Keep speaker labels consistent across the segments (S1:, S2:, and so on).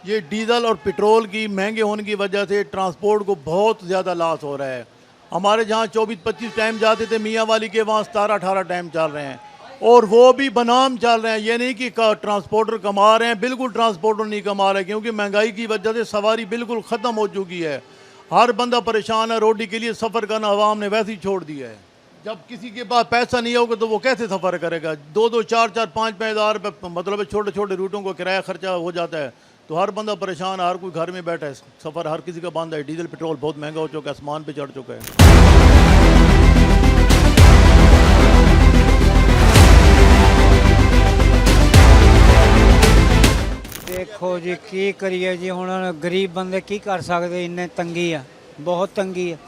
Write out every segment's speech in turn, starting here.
S1: ये डीजल और पेट्रोल की महंगे होने की वजह से ट्रांसपोर्ट को बहुत ज़्यादा लॉस हो रहा है। हमारे जहाँ 24-25 टाइम जाते थे, मियाँ वाली के वहाँ 17-18 टाइम चल रहे हैं और वो भी बनाम चल रहे हैं। ये नहीं कि ट्रांसपोर्टर कमा रहे हैं, बिल्कुल ट्रांसपोर्टर नहीं कमा रहे, क्योंकि महंगाई की वजह से सवारी बिल्कुल ख़त्म हो चुकी है। हर बंदा परेशान है, रोटी के लिए सफ़र करना अवाम ने वैसे ही छोड़ दिया है। जब किसी के पास पैसा नहीं होगा तो वो कैसे सफ़र करेगा? 2-2, 4-4, 5-5 हज़ार रुपये मतलब छोटे छोटे रूटों को किराया खर्चा हो जाता है, तो हर बंदा परेशान, हर कोई घर में बैठा है, सफ़र हर किसी का बंद है। डीजल पेट्रोल बहुत महंगा हो चुका है, आसमान पे चढ़ चुका है।
S2: देखो जी की करिए जी, हुण गरीब बंदे की कर सकते, इन्ने तंगी है, बहुत तंगी है।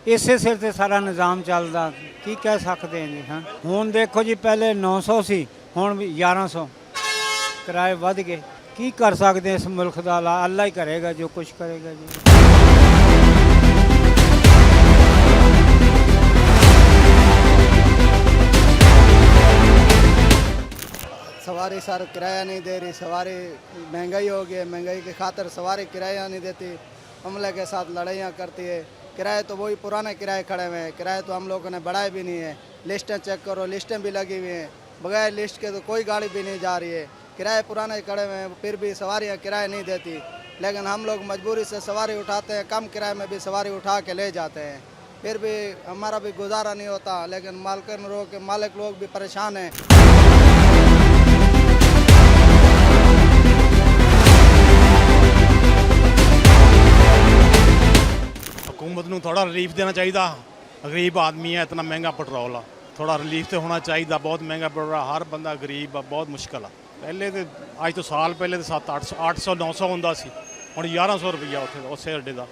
S2: इसे सिर ते सारा निज़ाम चलदा, की कह सकते हैं जी। हाँ हुण देखो जी, पहले 900 सी, हुण 1100 किराए वध गए। की कर सकते इस मुल्क का, अल्लाह ही करेगा जो कुछ करेगा जी।
S3: सवारी सर किराया नहीं दे रही, सवारी महंगाई हो गई है, महंगाई की खातिर सवारी किराया नहीं देती, अमले के साथ लड़ाइयाँ करती है। किराए तो वही पुराने किराए खड़े हुए हैं, किराए तो हम लोगों ने बढ़ाए भी नहीं है। लिस्टें चेक करो, लिस्टें भी लगी हुई हैं, बगैर लिस्ट के तो कोई गाड़ी भी नहीं जा रही है। किराए पुराने खड़े हुए हैं, फिर भी सवारियाँ किराया नहीं देती, लेकिन हम लोग मजबूरी से सवारी उठाते हैं, कम किराए में भी सवारी उठा के ले जाते हैं, फिर भी हमारा भी गुजारा नहीं होता। लेकिन मालिक लोग भी परेशान हैं।
S4: हुकूमत नूं थोड़ा रिलीफ देना चाहिए। गरीब आदमी है, इतना महंगा पेट्रोल आ, थोड़ा रिलीफ तो होना चाहिए। बहुत महंगा पेट्रोल, हर बंदा गरीब आ, बहुत मुश्किल आ। पहले तो अज तो साल पहले तो 700-800 900 होंदा सी, हुण 1100 रुपया उत्थे उस अड्डे का।